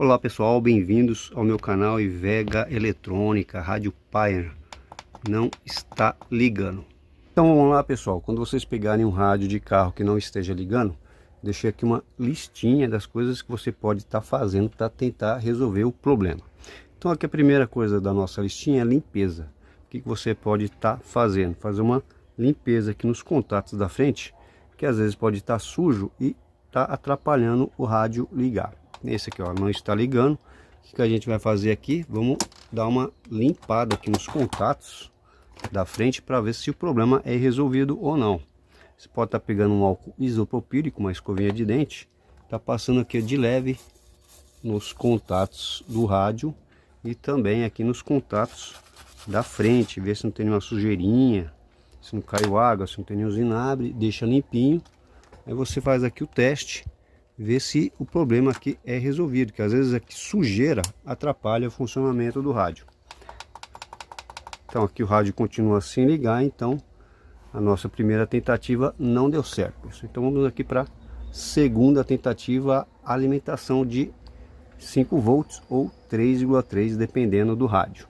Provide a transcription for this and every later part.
Olá pessoal, bem-vindos ao meu canal Ivega Eletrônica. Rádio Pioneer não está ligando. Então vamos lá pessoal, quando vocês pegarem um rádio de carro que não esteja ligando, deixei aqui uma listinha das coisas que você pode estar fazendo para tentar resolver o problema. Então aqui a primeira coisa da nossa listinha é limpeza. O que você pode estar fazendo? Fazer uma limpeza aqui nos contatos da frente, que às vezes pode estar sujo e está atrapalhando o rádio ligar. Esse aqui ó, não está ligando. O que a gente vai fazer aqui? Vamos dar uma limpada aqui nos contatos da frente para ver se o problema é resolvido ou não. Você pode estar pegando um álcool isopropílico, uma escovinha de dente, tá passando aqui de leve nos contatos do rádio e também aqui nos contatos da frente, ver se não tem nenhuma sujeirinha, se não caiu água, se não tem nenhum zinabre, deixa limpinho. Aí você faz aqui o teste, ver se o problema aqui é resolvido, que às vezes aqui sujeira atrapalha o funcionamento do rádio. Então aqui o rádio continua sem ligar, então a nossa primeira tentativa não deu certo. Então vamos aqui para a segunda tentativa, alimentação de 5 volts ou 3,3 dependendo do rádio.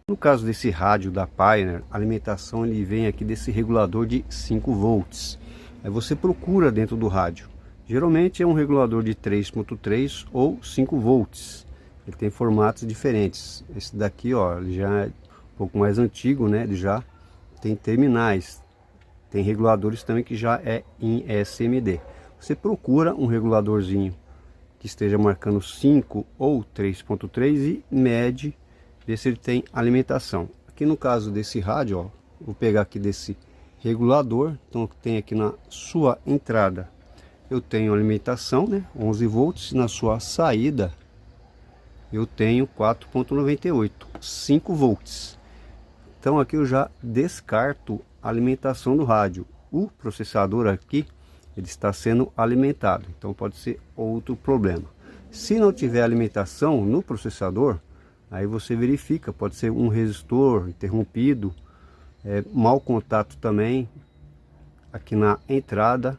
No caso desse rádio da Pioneer, a alimentação ele vem aqui desse regulador de 5 volts. Aí você procura dentro do rádio. Geralmente é um regulador de 3,3 ou 5 volts. Ele tem formatos diferentes. Esse daqui, ó, ele já é um pouco mais antigo, né? Ele já tem terminais. Tem reguladores também que já é em SMD. Você procura um reguladorzinho que esteja marcando 5 ou 3,3 e mede, ver se ele tem alimentação. Aqui no caso desse rádio, ó, vou pegar aqui desse regulador. Então tem aqui na sua entrada eu tenho alimentação, né, 11 volts. Na sua saída eu tenho 4,98, 5 volts. Então aqui eu já descarto a alimentação do rádio. O processador aqui ele está sendo alimentado, então pode ser outro problema. Se não tiver alimentação no processador, aí você verifica, pode ser um resistor interrompido, mau contato também aqui na entrada,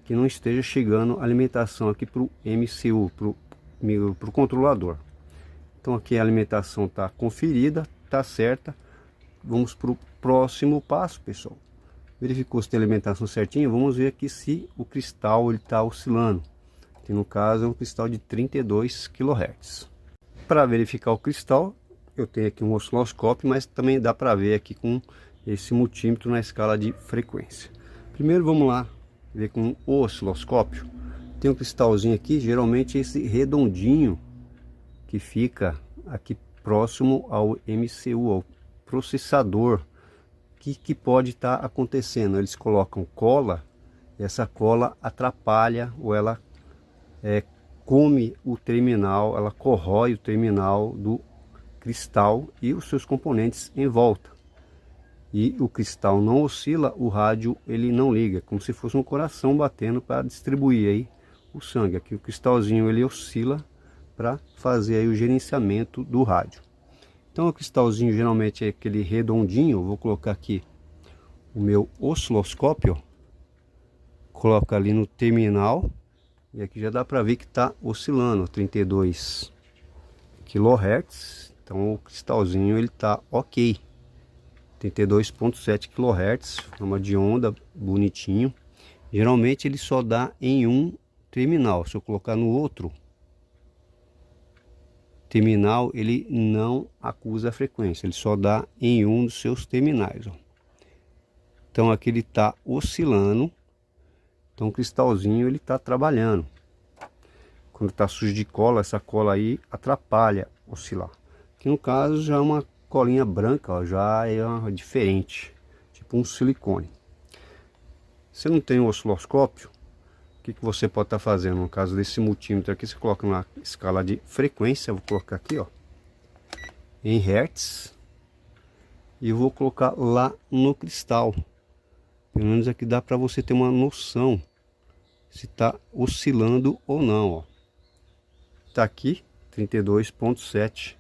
que não esteja chegando alimentação aqui para o MCU, para o controlador. Então aqui a alimentação está conferida, está certa. Vamos para o próximo passo, pessoal. Verificou se tem alimentação certinha, vamos ver aqui se o cristal está oscilando. Que no caso é um cristal de 32 kHz. Para verificar o cristal, eu tenho aqui um osciloscópio, mas também dá para ver aqui com esse multímetro na escala de frequência. Primeiro vamos lá ver com o osciloscópio. Tem um cristalzinho aqui, geralmente esse redondinho que fica aqui próximo ao MCU, ao processador. Que pode estar acontecendo? Eles colocam cola, e essa cola atrapalha ou ela come o terminal, ela corrói o terminal do cristal e os seus componentes em volta. E o cristal não oscila, o rádio ele não liga, como se fosse um coração batendo para distribuir aí o sangue. Aqui o cristalzinho ele oscila para fazer aí o gerenciamento do rádio. Então o cristalzinho geralmente é aquele redondinho. Eu vou colocar aqui o meu osciloscópio, coloco ali no terminal e aqui já dá para ver que está oscilando 32 kHz. Então o cristalzinho ele está ok, 32,7 kHz, forma de onda, bonitinho. Geralmente ele só dá em um terminal. Se eu colocar no outro terminal, ele não acusa a frequência, ele só dá em um dos seus terminais, ó. Então aqui ele está oscilando, então o cristalzinho ele está trabalhando. Quando está sujo de cola, essa cola aí atrapalha oscilar. Aqui no caso já é uma colinha branca, ó, já é diferente, tipo um silicone. Se não tem o osciloscópio, o que você pode estar fazendo? No caso desse multímetro aqui, você coloca na escala de frequência. Eu vou colocar aqui, ó, em hertz, e eu vou colocar lá no cristal. Pelo menos aqui dá para você ter uma noção se está oscilando ou não, ó. Tá aqui 32,7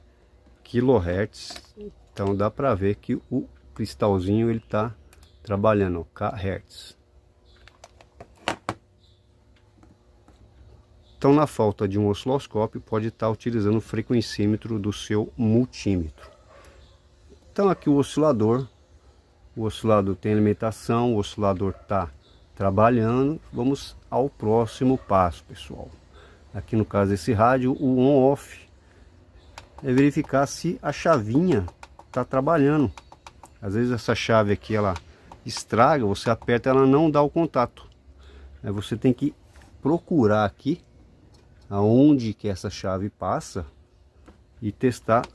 kHz, então dá para ver que o cristalzinho ele está trabalhando, ó, kHz. Então, na falta de um osciloscópio, pode estar utilizando o frequencímetro do seu multímetro. Então, aqui o oscilador tem alimentação, o oscilador está trabalhando. Vamos ao próximo passo, pessoal. Aqui no caso desse rádio, o on-off é verificar se a chavinha está trabalhando. Às vezes essa chave aqui ela estraga, você aperta, ela não dá o contato. Aí você tem que procurar aqui aonde que essa chave passa e testar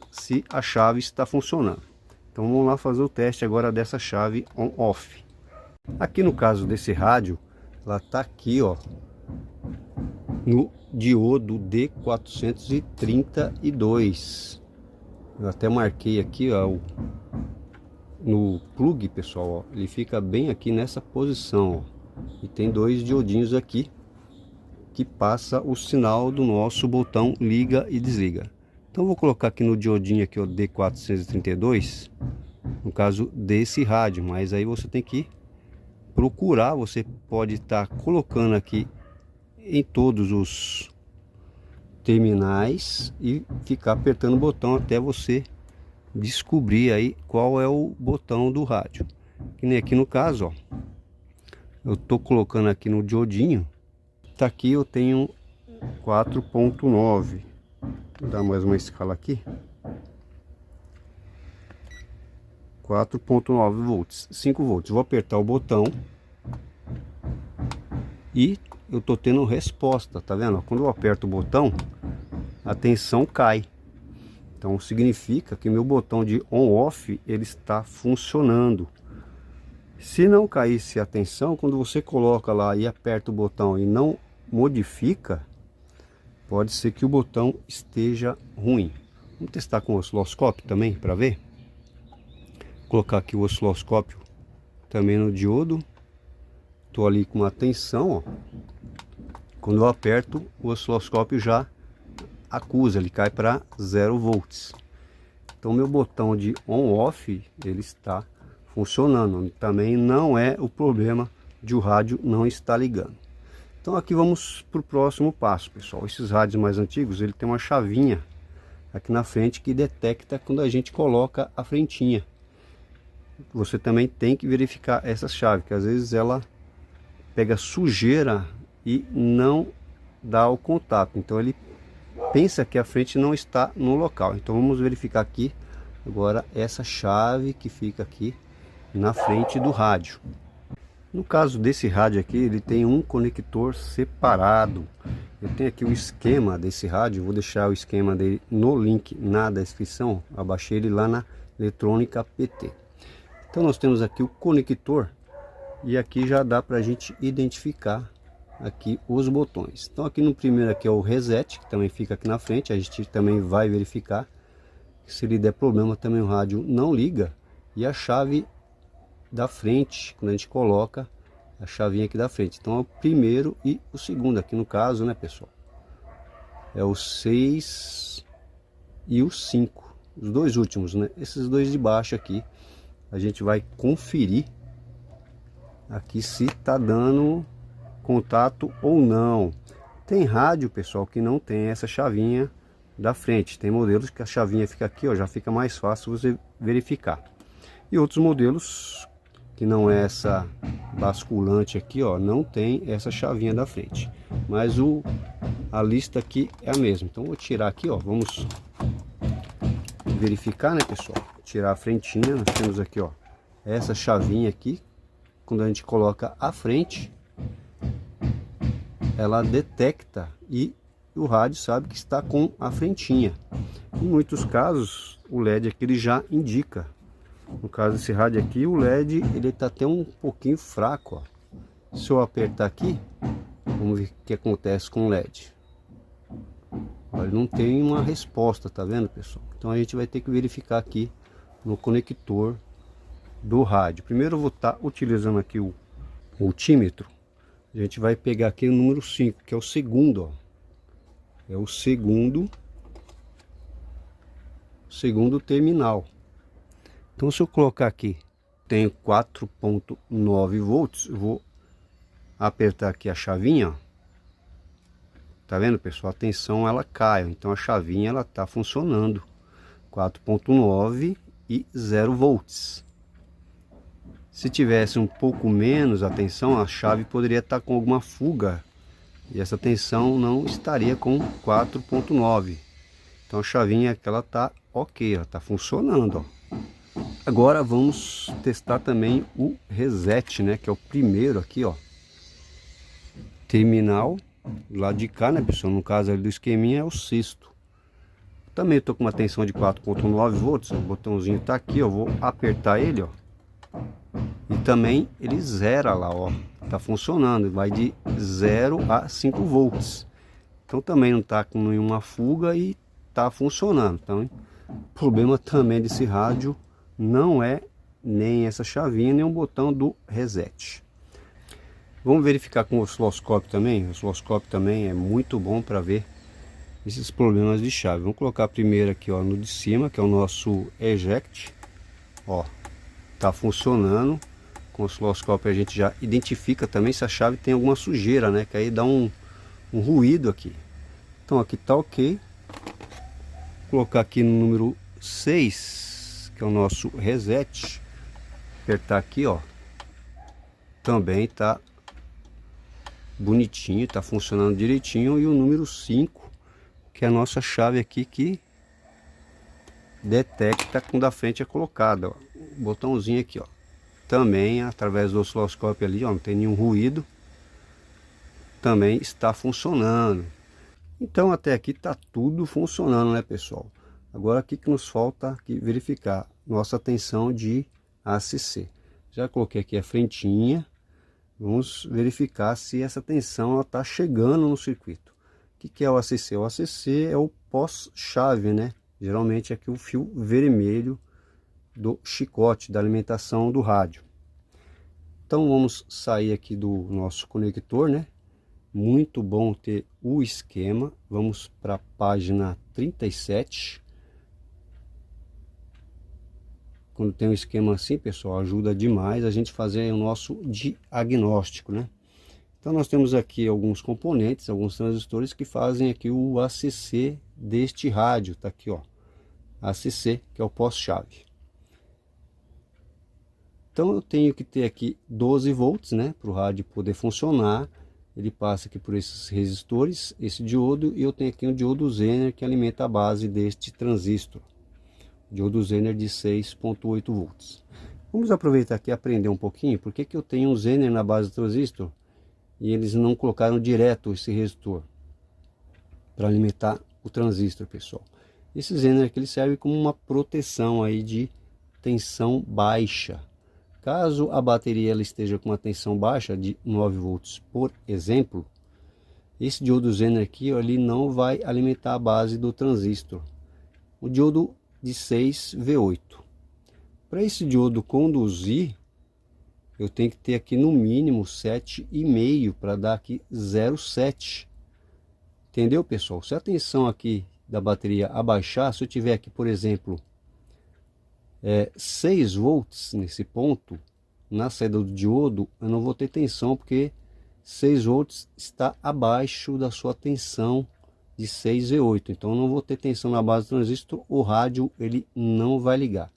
se a chave está funcionando. Então vamos lá fazer o teste agora dessa chave on-off. Aqui no caso desse rádio, ela está aqui, ó, no diodo D432. Eu até marquei aqui, ó, no plug, pessoal, ó, ele fica bem aqui nessa posição, ó, e tem dois diodinhos aqui que passa o sinal do nosso botão liga e desliga. Então vou colocar aqui no diodinho aqui, o D432, no caso desse rádio, mas aí você tem que procurar, você pode estar colocando aqui em todos os terminais e ficar apertando o botão até você descobrir aí qual é o botão do rádio. Que nem aqui no caso, ó, eu tô colocando aqui no diodinho, tá aqui, eu tenho 4.9. Vou dar mais uma escala aqui. 4.9 volts, 5 volts. Vou apertar o botão e eu tô tendo resposta, tá vendo? Quando eu aperto o botão, a tensão cai. Então significa que meu botão de on-off ele está funcionando. Se não caísse a tensão, quando você coloca lá e aperta o botão e não modifica, pode ser que o botão esteja ruim. Vamos testar com o osciloscópio também para ver. Vou colocar aqui o osciloscópio também no diodo. Estou ali com uma tensão, ó. Quando eu aperto, o osciloscópio já acusa, ele cai para 0 volts. Então meu botão de on-off ele está funcionando. Também não é o problema de o rádio não estar ligando. Então aqui vamos para o próximo passo, pessoal. Esses rádios mais antigos, ele tem uma chavinha aqui na frente que detecta quando a gente coloca a frentinha. Você também tem que verificar essa chave, que às vezes ela pega sujeira e não dá o contato. Então ele pensa que a frente não está no local. Então vamos verificar aqui agora essa chave que fica aqui na frente do rádio. No caso desse rádio aqui, ele tem um conector separado. Eu tenho aqui o esquema desse rádio, vou deixar o esquema dele no link na descrição. Abaixei ele lá na Eletrônica PT. Então nós temos aqui o conector e aqui já dá para a gente identificar aqui os botões. Então aqui no primeiro aqui é o reset, que também fica aqui na frente. A gente também vai verificar que se ele der problema também o rádio não liga. E a chave da frente, quando a gente coloca a chavinha aqui da frente. Então é o primeiro e o segundo aqui no caso, né, pessoal? É o 6 e o 5. Os dois últimos, né? Esses dois de baixo aqui. A gente vai conferir aqui se tá dando contato ou não. Tem rádio, pessoal, que não tem essa chavinha da frente. Tem modelos que a chavinha fica aqui, ó, já fica mais fácil você verificar. E outros modelos que não é essa basculante aqui, ó, não tem essa chavinha da frente. Mas a lista aqui é a mesma. Então vou tirar aqui, ó, vamos verificar, né, pessoal? Tirar a frentinha, nós temos aqui, ó, essa chavinha aqui. Quando a gente coloca a frente, ela detecta e o rádio sabe que está com a frentinha. Em muitos casos o LED aqui ele já indica. No caso desse rádio aqui, o LED ele está até um pouquinho fraco, ó. Se eu apertar aqui, vamos ver o que acontece com o LED. Ele não tem uma resposta, tá vendo, pessoal? Então a gente vai ter que verificar aqui no conector do rádio. Primeiro eu vou estar utilizando aqui o multímetro. A gente vai pegar aqui o número 5, que é o segundo, ó. É o segundo terminal. Então se eu colocar aqui, tenho 4.9 volts, eu vou apertar aqui a chavinha, ó. Tá vendo, pessoal? A tensão ela cai, então a chavinha ela tá funcionando. 4.9 e 0 volts. Se tivesse um pouco menos a tensão, a chave poderia estar com alguma fuga. E essa tensão não estaria com 4.9. Então a chavinha aqui ela tá ok, ela tá funcionando, ó. Agora vamos testar também o reset, né? Que é o primeiro aqui, ó. Terminal, do lado de cá, né, pessoal? No caso ali do esqueminha é o sexto. Também estou com uma tensão de 4.9 volts. O botãozinho tá aqui, ó. Vou apertar ele, ó. E também ele zera lá, ó. Tá funcionando, vai de 0 a 5 volts. Então também não tá com nenhuma fuga e tá funcionando. Então, o problema também desse rádio não é nem essa chavinha, nem o botão do reset. Vamos verificar com o osciloscópio também. O osciloscópio também é muito bom para ver esses problemas de chave. Vamos colocar primeiro aqui, ó, no de cima, que é o nosso eject. Ó, tá funcionando. Com o osciloscópio a gente já identifica também se a chave tem alguma sujeira, né? Que aí dá um ruído aqui. Então aqui tá ok. Vou colocar aqui no número 6, que é o nosso reset. Apertar aqui, ó. Também tá bonitinho, tá funcionando direitinho. E o número 5, que é a nossa chave aqui que detecta quando a frente é colocada, ó. O botãozinho aqui, ó. Também através do osciloscópio ali, ó, não tem nenhum ruído. Também está funcionando. Então até aqui tá tudo funcionando, né, pessoal? Agora o que nos falta aqui verificar? Nossa tensão de ACC. Já coloquei aqui a frentinha. Vamos verificar se essa tensão está chegando no circuito. O que é o ACC? O ACC é o pós-chave, né? Geralmente é aqui o fio vermelho do chicote da alimentação do rádio. Então vamos sair aqui do nosso conector, né? Muito bom ter o esquema. Vamos para a página 37. Quando tem um esquema assim, pessoal, ajuda demais a gente fazer o nosso diagnóstico, né? Então nós temos aqui alguns componentes, alguns transistores que fazem aqui o ACC deste rádio, tá aqui, ó. ACC, que é o pós-chave. Então eu tenho que ter aqui 12 volts, né, para o rádio poder funcionar. Ele passa aqui por esses resistores, esse diodo, e eu tenho aqui um diodo Zener que alimenta a base deste transistor. Diodo Zener de 6.8 volts. Vamos aproveitar aqui e aprender um pouquinho por que eu tenho um Zener na base do transistor e eles não colocaram direto esse resistor para alimentar o transistor, pessoal. Esse Zener aqui ele serve como uma proteção aí de tensão baixa. Caso a bateria ela esteja com uma tensão baixa de 9 volts, por exemplo, esse diodo Zener aqui ó, ele não vai alimentar a base do transistor. O diodo de 6V8. Para esse diodo conduzir, eu tenho que ter aqui no mínimo 7,5 para dar aqui 0,7. Entendeu, pessoal? Se a tensão aqui da bateria abaixar, se eu tiver aqui, por exemplo, 6 volts nesse ponto, na saída do diodo, eu não vou ter tensão, porque 6 volts está abaixo da sua tensão de 6V8. Então eu não vou ter tensão na base do transistor, o rádio ele não vai ligar.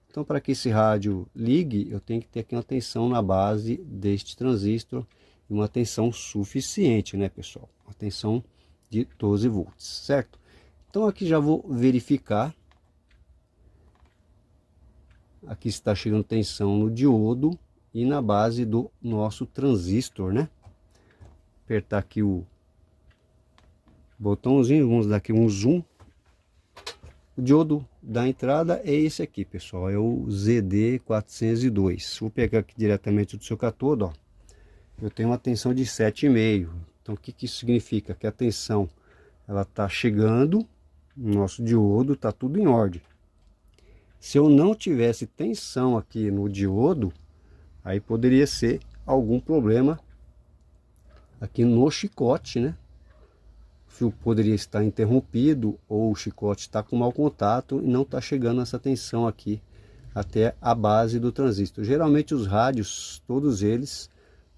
Então para que esse rádio ligue, eu tenho que ter aqui uma tensão na base deste transistor, e uma tensão suficiente, né, pessoal? Uma tensão de 12 volts, certo? Então aqui já vou verificar. Aqui está chegando tensão no diodo e na base do nosso transistor, né? Apertar aqui o botãozinho, vamos dar aqui um zoom. O diodo da entrada é esse aqui, pessoal, é o ZD402. Vou pegar aqui diretamente do seu catodo, ó. Eu tenho uma tensão de 7,5. Então o que isso significa? Que a tensão ela tá chegando no nosso diodo, tá tudo em ordem. Se eu não tivesse tensão aqui no diodo, aí poderia ser algum problema aqui no chicote, né? O fio poderia estar interrompido, ou o chicote está com mau contato e não está chegando essa tensão aqui até a base do transistor. Geralmente os rádios, todos eles,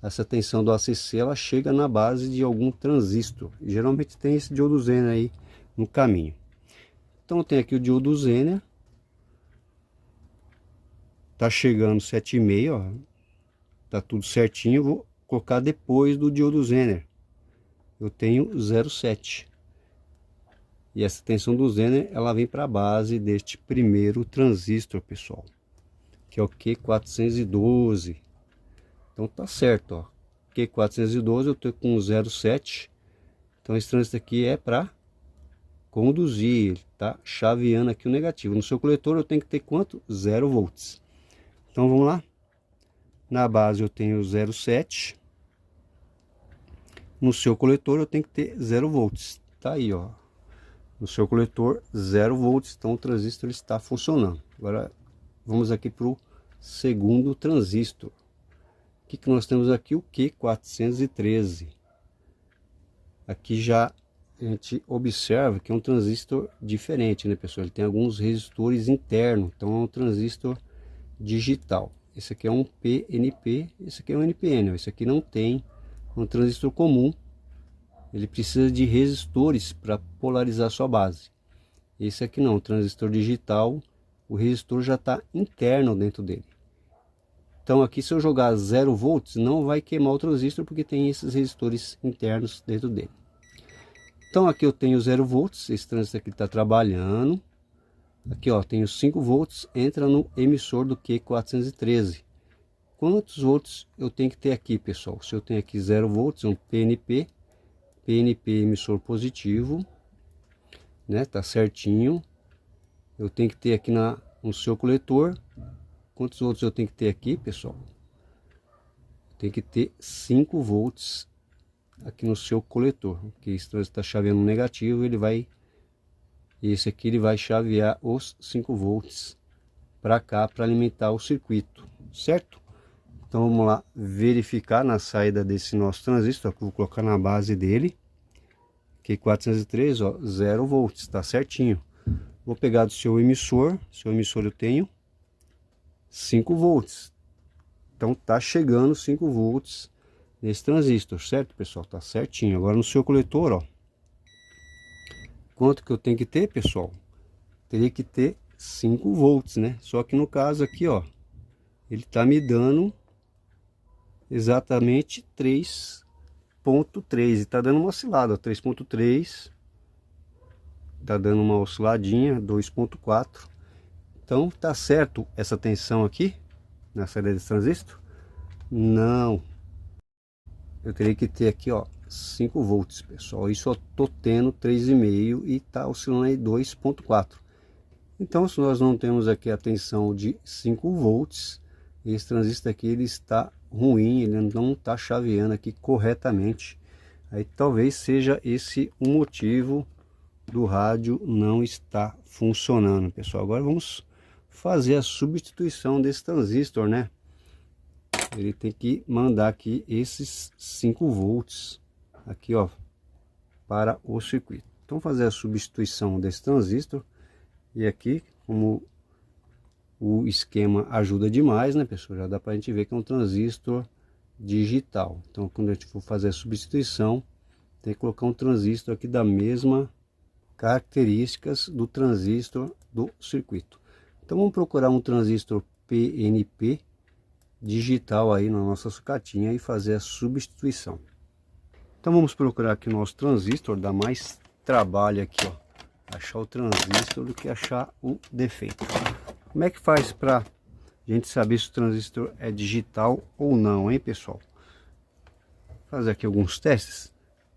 essa tensão do ACC ela chega na base de algum transistor. E geralmente tem esse diodo Zener aí no caminho. Então tem aqui o diodo Zener. Tá chegando 7,5, ó. Tá tudo certinho. Vou colocar depois do diodo Zener. Eu tenho 0,7. E essa tensão do Zener, ela vem para a base deste primeiro transistor, pessoal. Que é o Q412. Então tá certo, ó. Q412 eu tô com 0,7. Então esse transistor aqui é para conduzir, ele tá chaveando aqui o negativo. No seu coletor eu tenho que ter quanto? 0 volts. Então vamos lá. Na base eu tenho 0,7. No seu coletor eu tenho que ter 0 volts. Tá aí, ó. No seu coletor 0 volts, então o transistor está funcionando. Agora vamos aqui para o segundo transistor. O que nós temos aqui? O Q413. Aqui já a gente observa que é um transistor diferente, né, pessoal? Ele tem alguns resistores internos, então é um transistor digital. Esse aqui é um PNP, esse aqui é um NPN. Esse aqui não tem, um transistor comum. Ele precisa de resistores para polarizar sua base. Esse aqui não, transistor digital, o resistor já está interno dentro dele. Então aqui se eu jogar 0 volts, não vai queimar o transistor porque tem esses resistores internos dentro dele. Então aqui eu tenho 0 volts, esse transistor aqui está trabalhando. Aqui ó, tenho 5 volts, entra no emissor do Q413. Quantos volts eu tenho que ter aqui, pessoal? Se eu tenho aqui 0 volts, um PNP, emissor positivo, né? Tá certinho. Eu tenho que ter aqui no seu coletor. Quantos volts eu tenho que ter aqui, pessoal? Tem que ter 5 volts aqui no seu coletor. Porque esse transistor está chaveando negativo, ele vai... Esse aqui ele vai chavear os 5 volts para cá, para alimentar o circuito, certo? Então vamos lá verificar na saída desse nosso transistor, que eu vou colocar na base dele. Q413, ó, 0 volts, tá certinho. Vou pegar do seu emissor eu tenho 5 volts. Então tá chegando 5 volts nesse transistor, certo, pessoal? Tá certinho. Agora no seu coletor, ó, quanto que eu tenho que ter, pessoal? Teria que ter 5 volts, né? Só que no caso aqui, ó, ele tá me dando exatamente 3,3 e tá dando uma oscilada, 3,3, tá dando uma osciladinha, 2,4. Então tá certo essa tensão aqui na saída desse transistor? Não, eu teria que ter aqui, ó, 5 volts, pessoal. Isso eu tô tendo 3,5 e tá oscilando aí 2,4. Então se nós não temos aqui a tensão de 5 volts, esse transistor aqui ele está ruim, ele não está chaveando aqui corretamente. Aí talvez seja esse o motivo do rádio não estar funcionando, pessoal. Agora vamos fazer a substituição desse transistor, né? Ele tem que mandar aqui esses 5 volts aqui, ó, para o circuito. Então fazer a substituição desse transistor. E aqui, como o esquema ajuda demais, né, pessoal? Já dá para a gente ver que é um transistor digital. Então quando a gente for fazer a substituição, tem que colocar um transistor aqui da mesma características do transistor do circuito. Então vamos procurar um transistor PNP digital aí na nossa sucatinha e fazer a substituição. Então vamos procurar aqui o nosso transistor, dá mais trabalho aqui, ó, achar o transistor do que achar o defeito. Como é que faz para a gente saber se o transistor é digital ou não, hein, pessoal? Vou fazer aqui alguns testes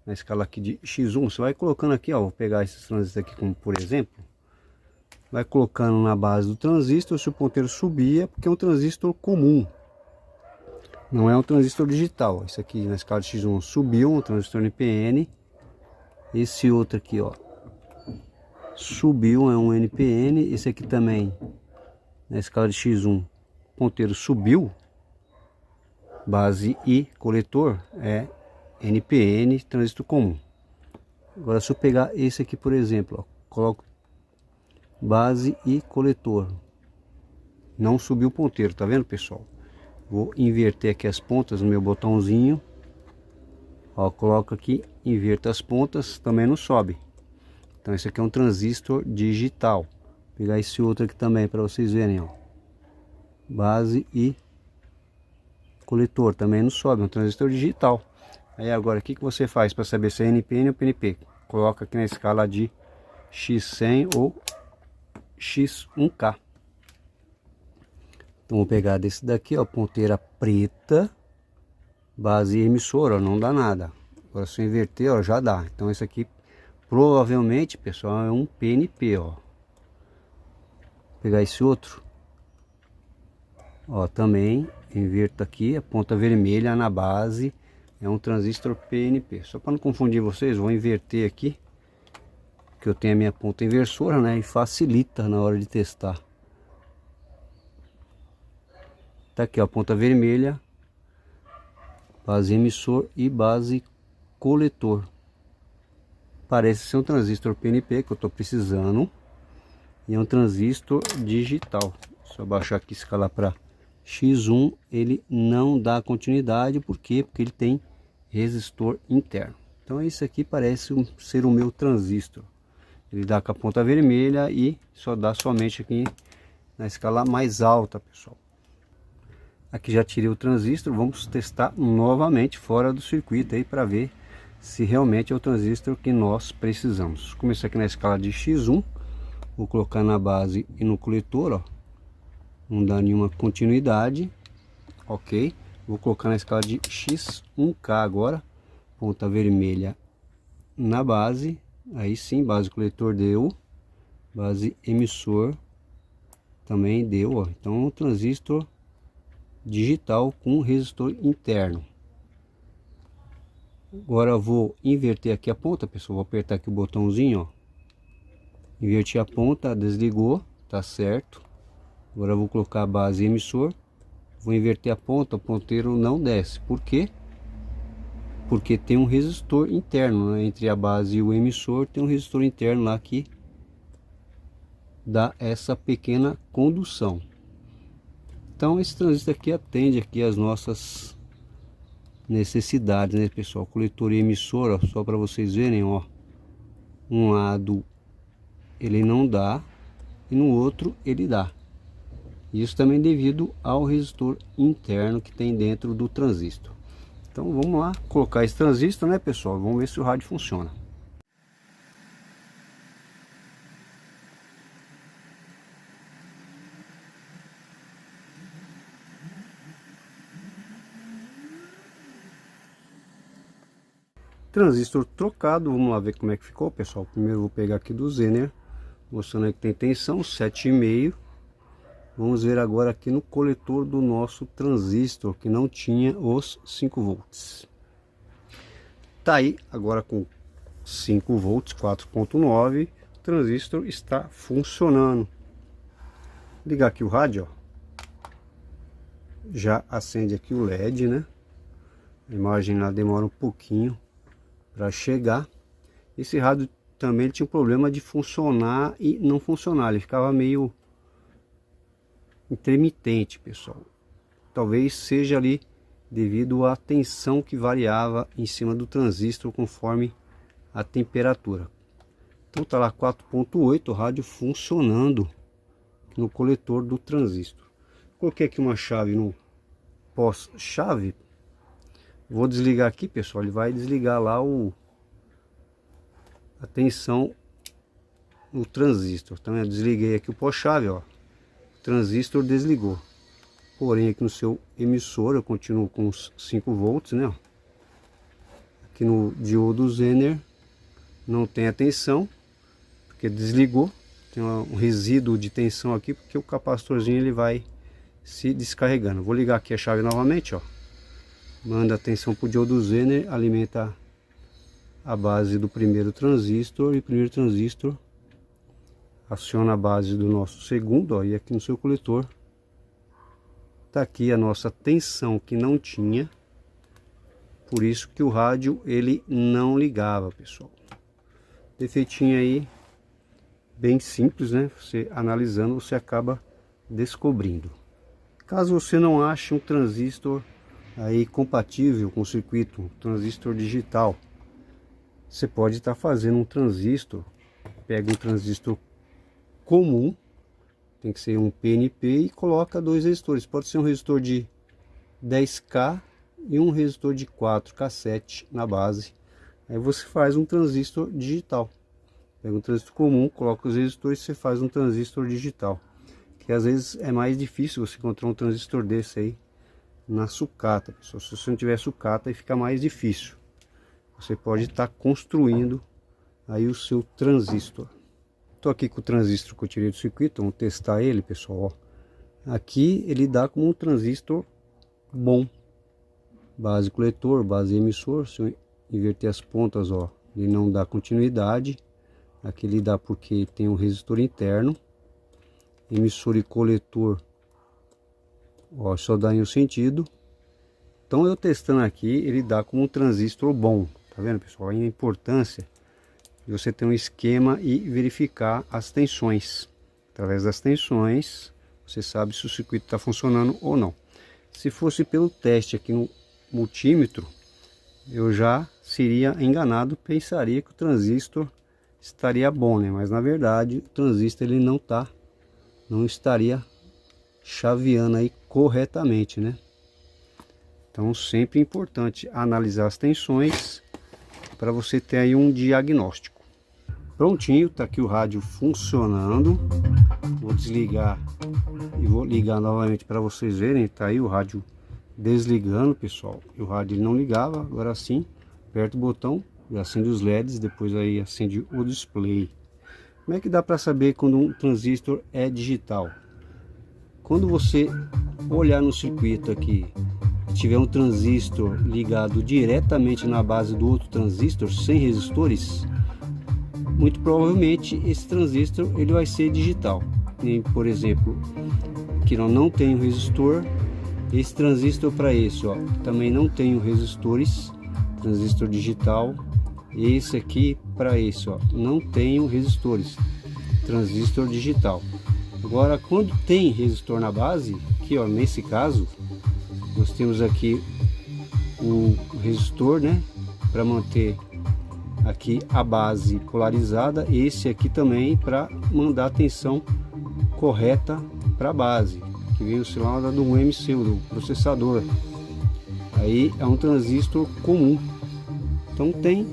na escala aqui de X1. Você vai colocando aqui, ó, vou pegar esses transistores aqui como por exemplo, vai colocando na base do transistor. Se o ponteiro subir é porque é um transistor comum, não é um transistor digital. Esse aqui na escala de X1 subiu, um transistor NPN. Esse outro aqui, ó, subiu, é um NPN. Esse aqui também na escala de X1, ponteiro subiu, base e coletor é NPN, transistor comum. Agora se eu pegar esse aqui por exemplo, ó, coloco base e coletor, não subiu o ponteiro, tá vendo, pessoal? Vou inverter aqui as pontas no meu botãozinho. Ó, coloco aqui, inverto as pontas, também não sobe. Então esse aqui é um transistor digital. Vou pegar esse outro aqui também para vocês verem, ó. Base e coletor, também não sobe, é um transistor digital. Aí agora o que você faz para saber se é NPN ou PNP? Coloca aqui na escala de X100 ou X1K. Então vou pegar desse daqui, ó, ponteira preta, base emissora, ó, não dá nada. Agora se eu inverter, ó, já dá. Então esse aqui provavelmente, pessoal, é um PNP, ó. Vou pegar esse outro, ó, também inverto aqui, a ponta vermelha na base é um transistor PNP. Só para não confundir vocês, vou inverter aqui, que eu tenho a minha ponta inversora, né, e facilita na hora de testar. Tá aqui, ó, a ponta vermelha, base emissor e base coletor. Parece ser um transistor PNP que eu estou precisando, e é um transistor digital. Se eu baixar aqui, escalar para X1, ele não dá continuidade. Por quê? Porque ele tem resistor interno. Então esse aqui parece ser o meu transistor. Ele dá com a ponta vermelha e só dá somente aqui na escala mais alta, pessoal. Aqui já tirei o transistor, vamos testar novamente fora do circuito aí para ver se realmente é o transistor que nós precisamos. Vou começar aqui na escala de X1, vou colocar na base e no coletor, ó. Não dá nenhuma continuidade, ok. Vou colocar na escala de X1K agora, ponta vermelha na base, aí sim, base coletor deu, base emissor também deu, ó. Então um transistor digital com resistor interno. Agora eu vou inverter aqui a ponta, pessoal. Vou apertar aqui o botãozinho, ó. Inverti a ponta, desligou, tá certo. Agora eu vou colocar a base emissor. Vou inverter a ponta, o ponteiro não desce. Por quê? Porque tem um resistor interno, né? Entre a base e o emissor tem um resistor interno lá que dá essa pequena condução. Então esse transistor aqui atende aqui as nossas necessidades, né, pessoal? Coletor e emissor, ó, só para vocês verem, ó. Um lado ele não dá e no outro ele dá. Isso também devido ao resistor interno que tem dentro do transistor. Então vamos lá colocar esse transistor, né, pessoal? Vamos ver se o rádio funciona. Transistor trocado, vamos lá ver como é que ficou, pessoal. Primeiro eu vou pegar aqui do Zener, mostrando aí que tem tensão 7,5. Vamos ver agora aqui no coletor do nosso transistor, que não tinha os 5 volts. Tá aí, agora com 5 volts, 4,9, o transistor está funcionando. Vou ligar aqui o rádio, ó. Já acende aqui o LED, né? A imagem lá demora um pouquinho para chegar. Esse rádio também tinha um problema de funcionar e não funcionar, ele ficava meio intermitente, pessoal. Talvez seja ali devido à tensão que variava em cima do transistor conforme a temperatura. Então tá lá 4,8, o rádio funcionando no coletor do transistor. Coloquei aqui uma chave no pós-chave. Vou desligar aqui, pessoal, ele vai desligar lá a tensão no transistor. Então eu desliguei aqui o pós-chave, ó. O transistor desligou. Porém aqui no seu emissor eu continuo com os 5 volts, né? Aqui no diodo Zener não tem a tensão, porque desligou. Tem um resíduo de tensão aqui, porque o capacitorzinho ele vai se descarregando. Vou ligar aqui a chave novamente, ó. Manda a tensão para o diodo Zener, alimenta a base do primeiro transistor, e o primeiro transistor aciona a base do nosso segundo, ó, e aqui no seu coletor tá aqui a nossa tensão que não tinha, por isso que o rádio ele não ligava, pessoal. Defeitinho aí bem simples, né? Você analisando você acaba descobrindo. Caso você não ache um transistor aí compatível com o circuito, um transistor digital, você pode estar fazendo um transistor. Pega um transistor comum, tem que ser um PNP, e coloca 2 resistores. Pode ser um resistor de 10K e um resistor de 4K7 na base. Aí você faz um transistor digital. Pega um transistor comum, coloca os resistores e você faz um transistor digital. Que às vezes é mais difícil você encontrar um transistor desse aí na sucata, pessoal. Se você não tiver sucata, aí fica mais difícil. Você pode estar construindo aí o seu transistor. Estou aqui com o transistor que eu tirei do circuito, vamos testar ele, pessoal. Ó. Aqui ele dá como um transistor bom. Base coletor, base emissor. Se eu inverter as pontas, ó, ele não dá continuidade. Aqui ele dá porque tem um resistor interno. Emissor e coletor, ó, só dá em um sentido. Então eu testando aqui, ele dá como um transistor bom. Tá vendo, pessoal? Aí a importância de você ter um esquema e verificar as tensões. Através das tensões, você sabe se o circuito está funcionando ou não. Se fosse pelo teste aqui no multímetro, eu já seria enganado, pensaria que o transistor estaria bom, né? Mas na verdade o transistor ele não estaria chaveando aí corretamente, né? Então sempre é importante analisar as tensões para você ter aí um diagnóstico. Prontinho, tá aqui o rádio funcionando. Vou desligar e vou ligar novamente para vocês verem. Tá aí o rádio desligando, pessoal. E o rádio ele não ligava, agora sim. Aperta o botão e acende os LEDs, depois aí acende o display. Como é que dá para saber quando um transistor é digital? Quando você olhar no circuito aqui, tiver um transistor ligado diretamente na base do outro transistor, sem resistores, muito provavelmente esse transistor ele vai ser digital. E, por exemplo, aqui não tem um resistor, esse transistor para esse, ó, também não tem resistores, transistor digital. Esse aqui para esse, ó, não tem resistores, transistor digital. Agora, quando tem resistor na base, aqui, ó, nesse caso, nós temos aqui o resistor, né, para manter aqui a base polarizada. Esse aqui também para mandar a tensão correta para a base, que vem o sinal do MCU, do processador. Aí é um transistor comum. Então tem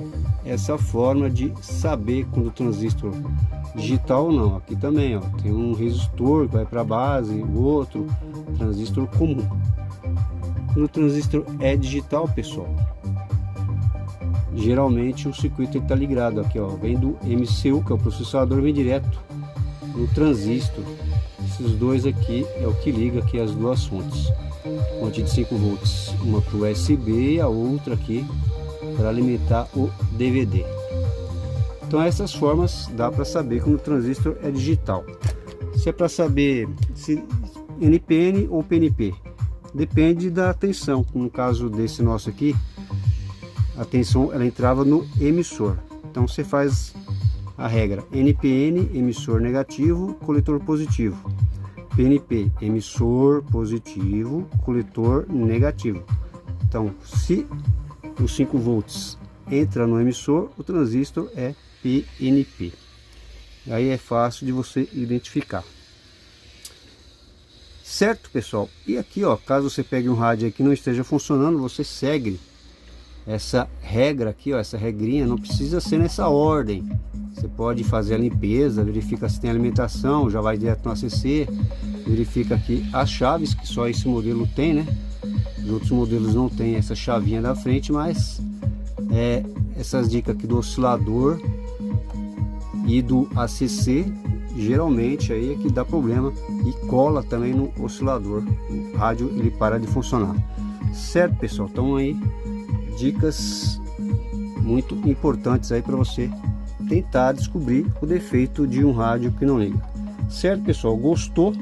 essa forma de saber quando o transistor digital ou não. Aqui também, ó, tem um resistor que vai para a base, o outro transistor comum. Quando o transistor é digital, pessoal, geralmente o circuito está ligado aqui, ó, vem do MCU, que é o processador, vem direto no transistor. Esses dois aqui é o que liga aqui as duas fontes, fonte de 5 volts, uma para o USB e a outra aqui para alimentar o DVD. Então essas formas dá para saber quando o transistor é digital. Se é para saber se NPN ou PNP, depende da tensão. No caso desse nosso aqui, a tensão ela entrava no emissor. Então você faz a regra NPN, emissor negativo, coletor positivo. PNP, emissor positivo, coletor negativo. Então se os 5 volts entra no emissor, o transistor é PNP. Aí é fácil de você identificar. Certo, pessoal? E aqui, ó, caso você pegue um rádio que não esteja funcionando, você segue essa regra aqui, ó, essa regrinha. Não precisa ser nessa ordem. Você pode fazer a limpeza, verifica se tem alimentação, já vai direto no ACC, verifica aqui as chaves, que só esse modelo tem, né? Os outros modelos não tem essa chavinha da frente, mas essas dicas aqui do oscilador e do ACC geralmente aí é que dá problema e cola também no oscilador. O rádio ele para de funcionar. Certo, pessoal? Então aí dicas muito importantes aí para você tentar descobrir o defeito de um rádio que não liga. Certo, pessoal? Gostou?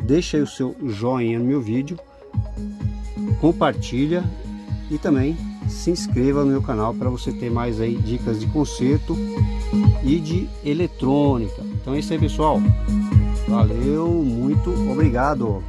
Deixa aí o seu joinha no meu vídeo, compartilha e também se inscreva no meu canal para você ter mais aí dicas de conserto e de eletrônica. Então é isso aí, pessoal. Valeu, muito obrigado.